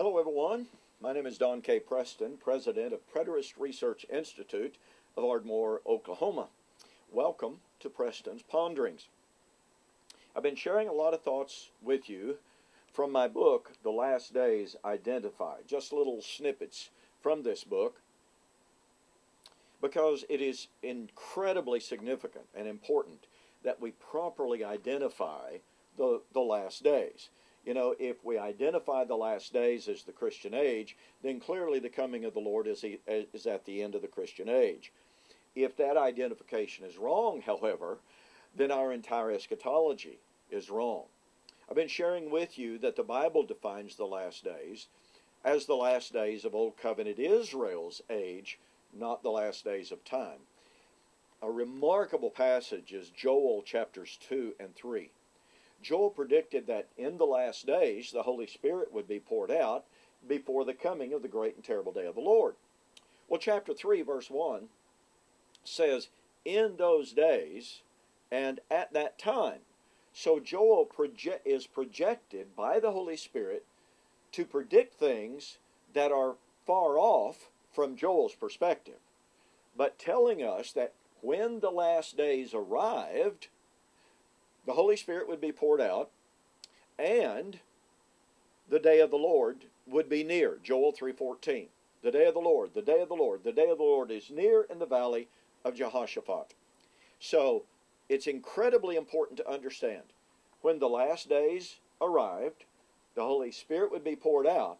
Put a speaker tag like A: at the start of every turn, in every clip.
A: Hello everyone, my name is Don K. Preston, President of Preterist Research Institute of Ardmore, Oklahoma. Welcome to Preston's Ponderings. I've been sharing a lot of thoughts with you from my book, The Last Days Identified, just little snippets from this book, because it is incredibly significant and important that we properly identify the last days. You know, if we identify the last days as the Christian age, then clearly the coming of the Lord is at the end of the Christian age. If that identification is wrong, however, then our entire eschatology is wrong. I've been sharing with you that the Bible defines the last days as the last days of Old Covenant Israel's age, not the last days of time. A remarkable passage is Joel chapters 2 and 3. Joel predicted that in the last days the Holy Spirit would be poured out before the coming of the great and terrible day of the Lord. Well, chapter 3 verse 1 says, in those days and at that time. So Joel is projected by the Holy Spirit to predict things that are far off from Joel's perspective, but telling us that when the last days arrived, the Holy Spirit would be poured out, and the day of the Lord would be near. Joel 3:14. The day of the Lord, the day of the Lord, the day of the Lord is near in the valley of Jehoshaphat. So it's incredibly important to understand when the last days arrived, the Holy Spirit would be poured out.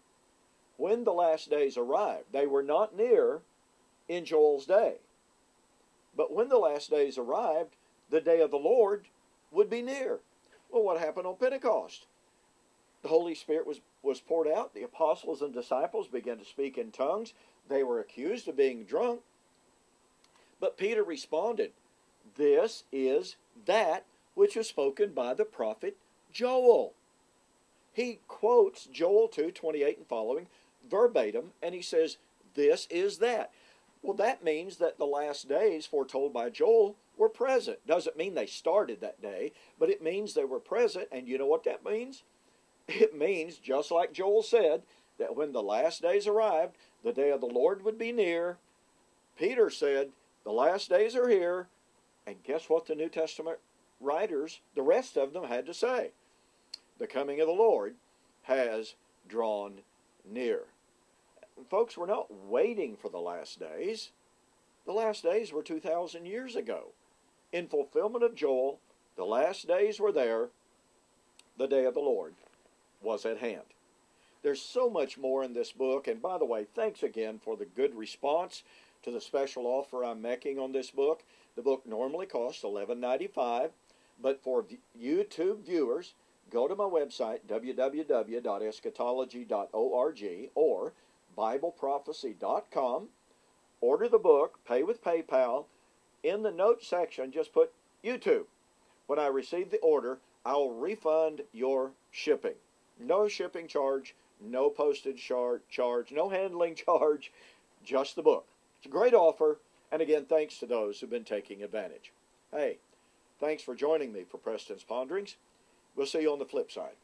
A: When the last days arrived, they were not near in Joel's day. But when the last days arrived, the day of the Lord would be near. Well, what happened on Pentecost? The Holy Spirit was poured out. The apostles and disciples began to speak in tongues. They were accused of being drunk. But Peter responded, this is that which was spoken by the prophet Joel. He quotes Joel 2:28 and following verbatim, and he says, this is that. Well, that means that the last days foretold by Joel were present. Doesn't mean they started that day, but it means they were present. And you know what that means? It means, just like Joel said, that when the last days arrived, the day of the Lord would be near. Peter said, the last days are here. And guess what the New Testament writers, the rest of them, had to say? The coming of the Lord has drawn near. Folks, we're not waiting for the last days. The last days were 2,000 years ago. In fulfillment of Joel, the last days were there. The day of the Lord was at hand. There's so much more in this book. And by the way, thanks again for the good response to the special offer I'm making on this book. The book normally costs $11.95, but for YouTube viewers, go to my website, www.eschatology.org or BibleProphecy.com. Order the book, pay with PayPal. In the notes section, just put YouTube. When I receive the order, I'll refund your shipping. No shipping charge, no postage charge, no handling charge, just the book. It's a great offer, and again, thanks to those who've been taking advantage. Hey, thanks for joining me for Preston's Ponderings. We'll see you on the flip side.